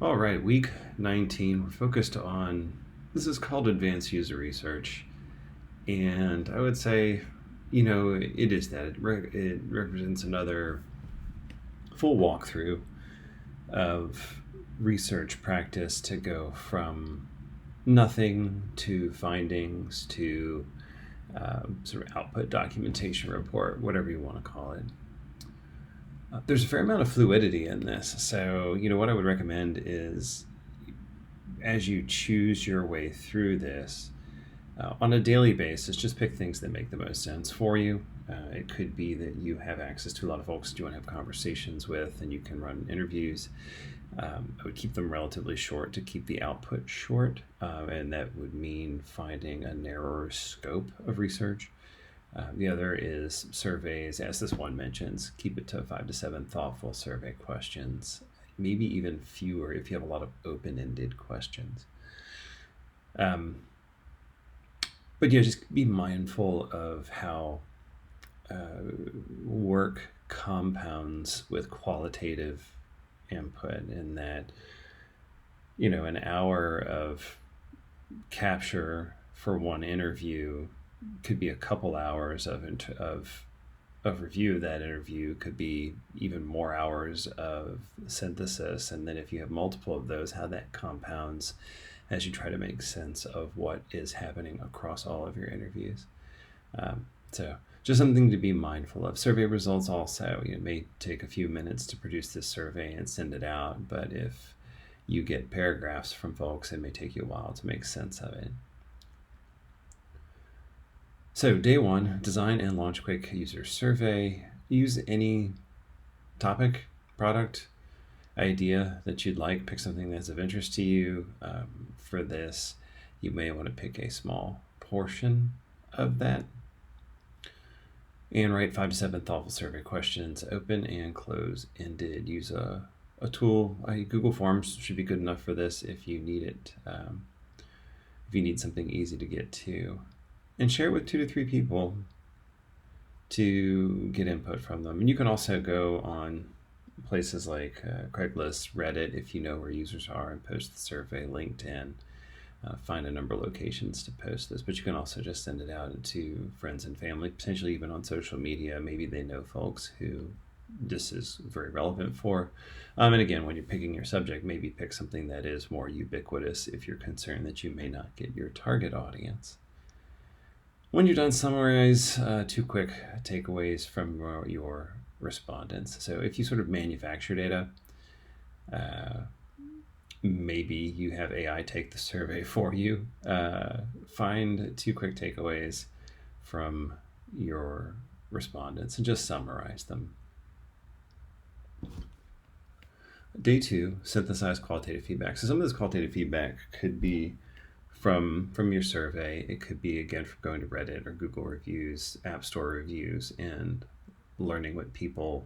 All right, week 19, we're focused on this is called advanced user research. And I would say, it is that. It represents another full walkthrough of research practice to go from nothing to findings to sort of output documentation report, whatever you want to call it. There's a fair amount of fluidity in this. So, what I would recommend is as you choose your way through this, on a daily basis, just pick things that make the most sense for you. It could be that you have access to a lot of folks you want to have conversations with and you can run interviews. I would keep them relatively short to keep the output short, and that would mean finding a narrower scope of research. The other is surveys, as this one mentions, keep it to 5 to 7 thoughtful survey questions, maybe even fewer if you have a lot of open-ended questions. But yeah, just be mindful of how work compounds with qualitative input, in that, an hour of capture for one interview could be a couple hours of review of that interview, could be even more hours of synthesis, and then if you have multiple of those, how that compounds as you try to make sense of what is happening across all of your interviews. So just something to be mindful of. Survey results also, it may take a few minutes to produce this survey and send it out, but if you get paragraphs from folks, it may take you a while to make sense of it. So day one, design and launch quick user survey. Use any topic, product, idea that you'd like. Pick something that's of interest to you. For this, you may want to pick a small portion of that. And write 5 to 7 thoughtful survey questions, open and close-ended. Use a tool. Google Forms should be good enough for this if you need it, if you need something easy to get to. And share it with 2 to 3 people to get input from them. And you can also go on places like Craigslist, Reddit, if you know where users are, and post the survey. LinkedIn, find a number of locations to post this, but you can also just send it out to friends and family, potentially even on social media. Maybe they know folks who this is very relevant for. And again, when you're picking your subject, maybe pick something that is more ubiquitous if you're concerned that you may not get your target audience. When you're done, summarize 2 quick takeaways from your respondents. So if you sort of manufacture data, maybe you have AI take the survey for you. Find 2 quick takeaways from your respondents and just summarize them. Day 2, synthesize qualitative feedback. So some of this qualitative feedback could be from your survey. It could be, again, from going to Reddit or Google reviews, App Store reviews, and learning what people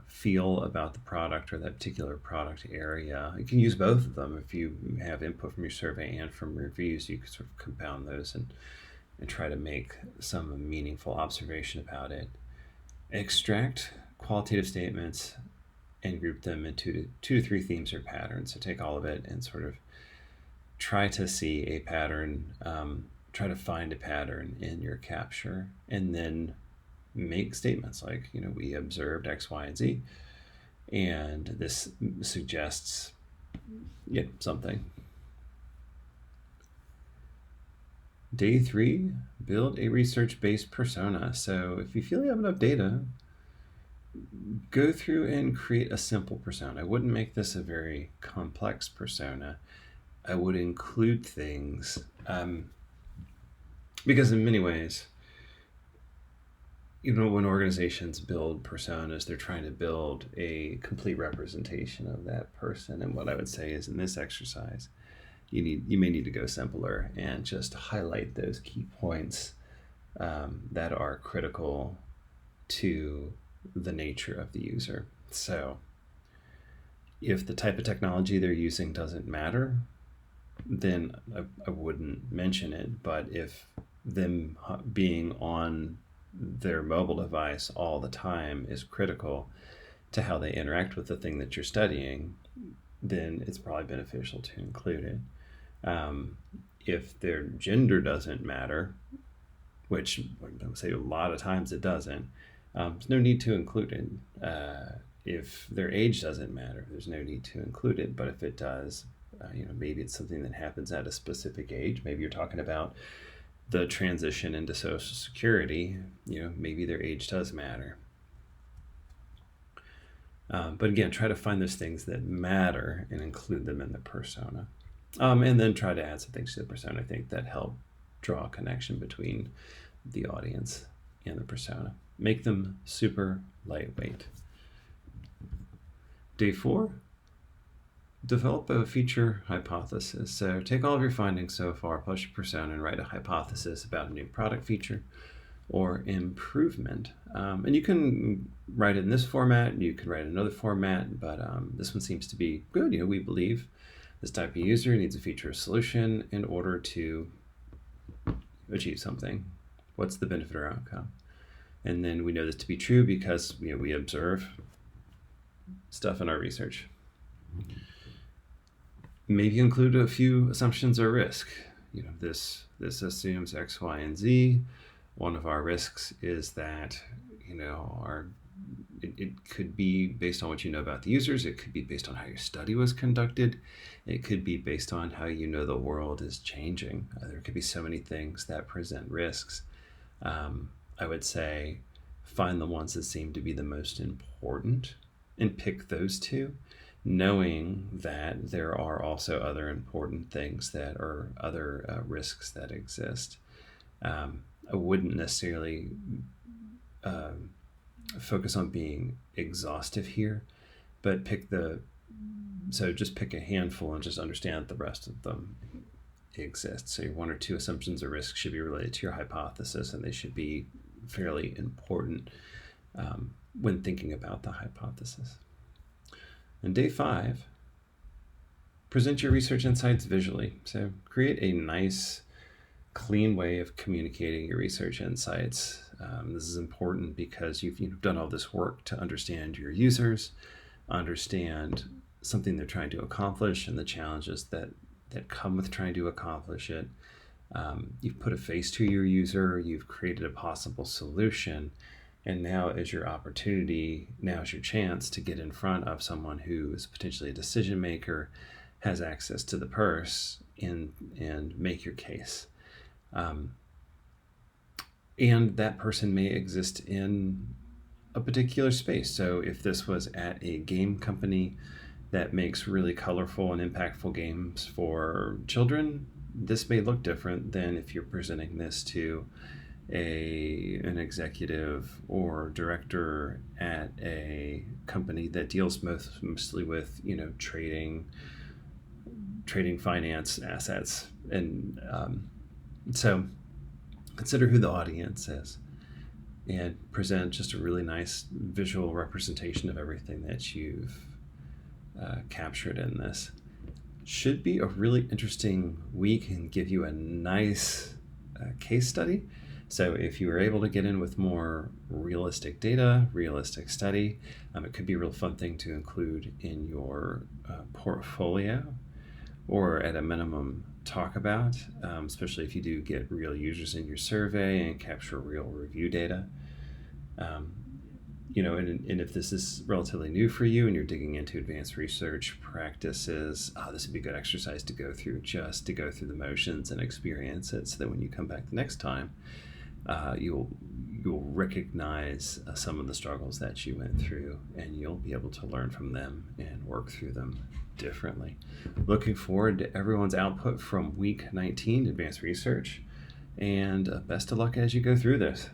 feel about the product or that particular product area. You can use both of them. If you have input from your survey and from reviews, you can sort of compound those and try to make some meaningful observation about it. Extract qualitative statements and group them into 2 to 3 themes or patterns. So take all of it and sort of try to see a pattern, try to find a pattern in your capture, and then make statements like, we observed X, Y, and Z, and this suggests something. Day 3, build a research-based persona. So if you feel you have enough data, go through and create a simple persona. I wouldn't make this a very complex persona. I would include things, because in many ways, when organizations build personas, they're trying to build a complete representation of that person. And what I would say is, in this exercise, you may need to go simpler and just highlight those key points that are critical to the nature of the user. So if the type of technology they're using doesn't matter, then I wouldn't mention it. But if them being on their mobile device all the time is critical to how they interact with the thing that you're studying, then it's probably beneficial to include it. If their gender doesn't matter, which I would say a lot of times it doesn't, there's no need to include it. If their age doesn't matter, there's no need to include it. But if it does, maybe it's something that happens at a specific age. Maybe you're talking about the transition into Social Security. Maybe their age does matter. But again, try to find those things that matter and include them in the persona. And then try to add some things to the persona, I think, that help draw a connection between the audience and the persona. Make them super lightweight. Day 4, develop a feature hypothesis. So take all of your findings so far, plus your persona, and write a hypothesis about a new product feature or improvement. And you can write it in this format, you can write it in another format, but this one seems to be good. We believe this type of user needs a feature or solution in order to achieve something. What's the benefit or outcome? And then we know this to be true because we observe stuff in our research. Maybe include a few assumptions or risk. This assumes X, Y, and Z. One of our risks is that it could be based on what you know about the users. It could be based on how your study was conducted. It could be based on how the world is changing. There could be so many things that present risks. I would say find the ones that seem to be the most important and pick those two, knowing that there are also other important things that are other risks that exist. I wouldn't necessarily focus on being exhaustive here, but just pick a handful and just understand that the rest of them exist. So your 1 or 2 assumptions or risks should be related to your hypothesis, and they should be fairly important when thinking about the hypothesis. And day 5, present your research insights visually. So create a nice, clean way of communicating your research insights. This is important because you've done all this work to understand your users, understand something they're trying to accomplish and the challenges that come with trying to accomplish it. You've put a face to your user, you've created a possible solution, and now is your opportunity, now is your chance to get in front of someone who is potentially a decision maker, has access to the purse, and make your case. And that person may exist in a particular space. So if this was at a game company that makes really colorful and impactful games for children, this may look different than if you're presenting this to an executive or director at a company that deals mostly with trading finance assets. And so consider who the audience is and present just a really nice visual representation of everything that you've captured in this. Should be a really interesting week and give you a nice case study. So if you were able to get in with more realistic data, realistic study, it could be a real fun thing to include in your portfolio, or at a minimum talk about, especially if you do get real users in your survey and capture real review data. And if this is relatively new for you and you're digging into advanced research practices, this would be a good exercise to go through, just to go through the motions and experience it, so that when you come back the next time, you'll recognize some of the struggles that you went through, and you'll be able to learn from them and work through them differently. Looking forward to everyone's output from week 19, advanced research, and best of luck as you go through this.